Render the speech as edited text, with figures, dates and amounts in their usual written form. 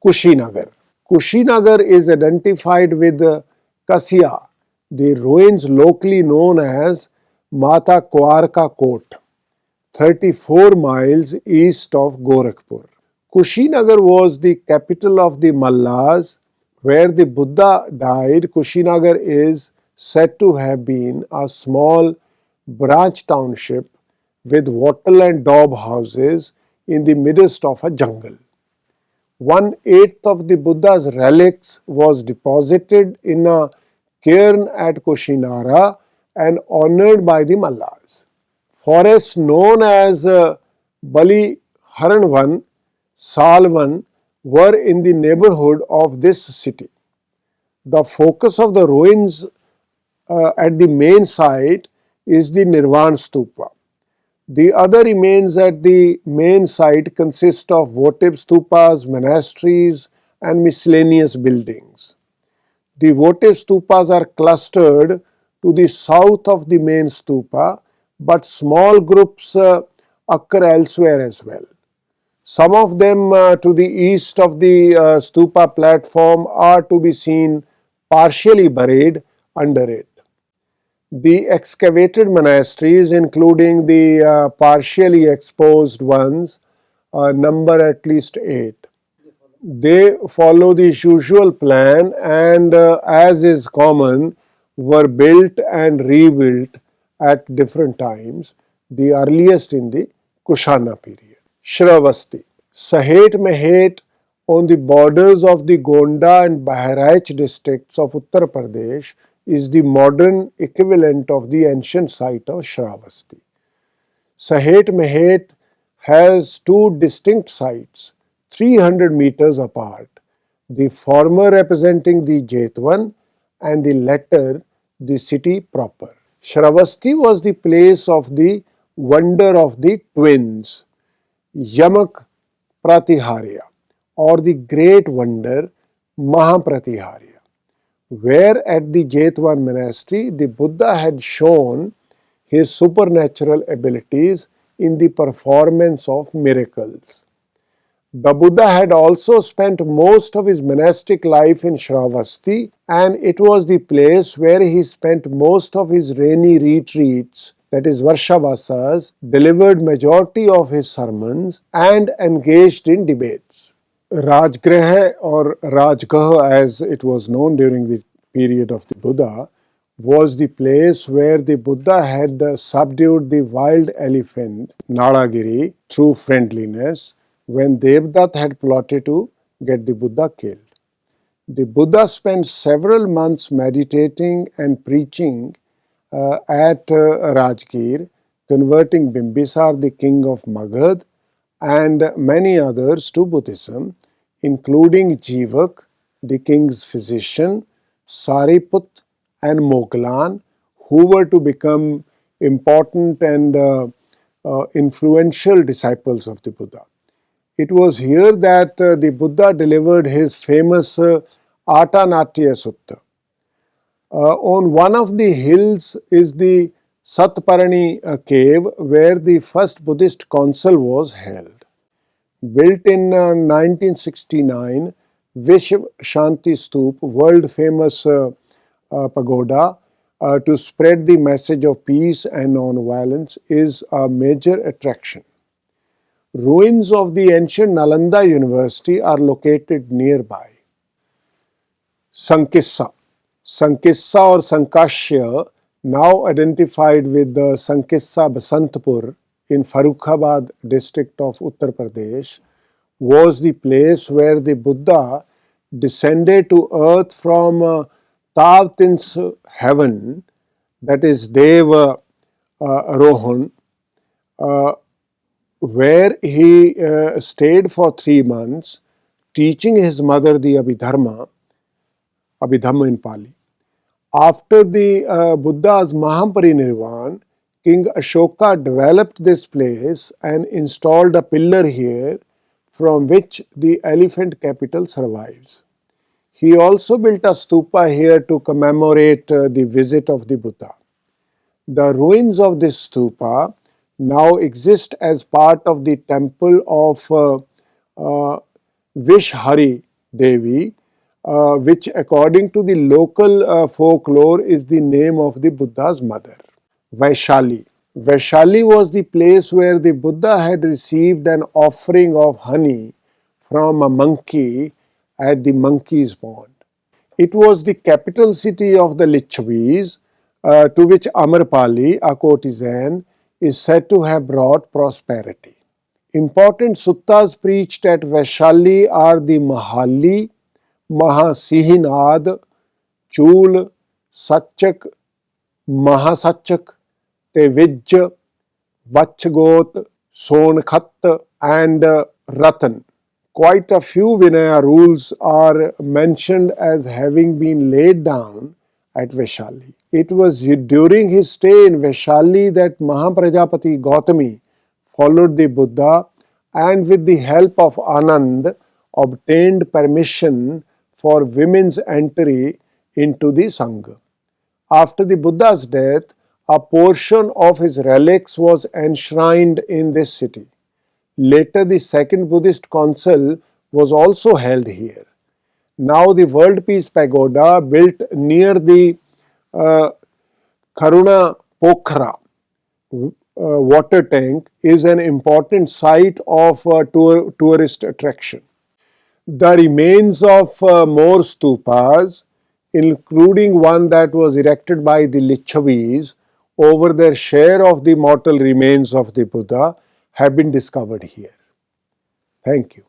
Kushinagar. Kushinagar is identified with Kasia, the ruins locally known as Mata Kwarka Kot, 34 miles east of Gorakhpur. Kushinagar was the capital of the Mallas. Where the Buddha died, Kushinagar is said to have been a small branch township with wattle and daub houses in the midst of a jungle. 1/8 of the Buddha's relics was deposited in a cairn at Kushinara and honored by the Mallas. Forests known as Bali Haranvan, Salvan were in the neighborhood of this city. The focus of the ruins at the main site is the Nirvan Stupa. The other remains at the main site consist of votive stupas, monasteries, and miscellaneous buildings. The votive stupas are clustered to the south of the main stupa, but small groups occur elsewhere as well. Some of them to the east of the stupa platform are to be seen partially buried under it. The excavated monasteries, including the partially exposed ones, number at least 8. They follow the usual plan and, as is common, were built and rebuilt at different times, the earliest in the Kushana period. Shravasti, Sahet Mehet, on the borders of the Gonda and Bahraich districts of Uttar Pradesh, is the modern equivalent of the ancient site of Shravasti. Sahet Mehet has two distinct sites, 300 meters apart, the former representing the Jetwan and the latter the city proper. Shravasti was the place of the wonder of the twins, Yamak Pratiharya, or the great wonder Mahapratiharya, where at the Jetwan monastery the Buddha had shown his supernatural abilities in the performance of miracles. The Buddha had also spent most of his monastic life in Shravasti, and it was the place where he spent most of his rainy retreats, that is Varshavasas, delivered majority of his sermons and engaged in debates. Rajgraha or Rajgah, as it was known during the period of the Buddha, was the place where the Buddha had subdued the wild elephant Nalagiri through friendliness when Devdutt had plotted to get the Buddha killed. The Buddha spent several months meditating and preaching at Rajgir, converting Bimbisar, the king of Magad, and many others to Buddhism, including Jivak, the king's physician, Sariput, and Moglan, who were to become important and influential disciples of the Buddha. It was here that the Buddha delivered his famous Atanatya Sutta. On one of the hills is the Satparani cave, where the first Buddhist council was held. Built in 1969, Vishwa Shanti Stup, world famous pagoda, to spread the message of peace and non-violence, is a major attraction. Ruins of the ancient Nalanda University are located nearby. Sankissa. Sankissa or Sankashya, now identified with the Sankissa Basantpur in Farrukhabad district of Uttar Pradesh, was the place where the Buddha descended to earth from Tavtin's heaven, that is Deva Rohan, where he stayed for 3 months, teaching his mother the Abhidhamma in Pali. After the Buddha's Mahaparinirvan, King Ashoka developed this place and installed a pillar here from which the elephant capital survives. He also built a stupa here to commemorate the visit of the Buddha. The ruins of this stupa now exist as part of the temple of Vishhari Devi, which according to the local folklore is the name of the Buddha's mother. Vaishali. Vaishali was the place where the Buddha had received an offering of honey from a monkey at the monkey's pond. It was the capital city of the Lichavis, to which Amarpali, a courtesan, is said to have brought prosperity. Important suttas preached at Vaishali are the Mahali, Mahasihinad, Chul, Sachak, Mahasachak, Tevij, Vachgot, Sonkhat, and Ratan. Quite a few Vinaya rules are mentioned as having been laid down at Vaishali. It was during his stay in Vaishali that Mahaprajapati Gautami followed the Buddha and with the help of Anand obtained permission for women's entry into the Sangha. After the Buddha's death, a portion of his relics was enshrined in this city. Later, the Second Buddhist Council was also held here. Now, the World Peace Pagoda, built near the Karuna Pokhara water tank, is an important site of tourist attraction. The remains of more stupas, including one that was erected by the Lichavis over their share of the mortal remains of the Buddha, have been discovered here. Thank you.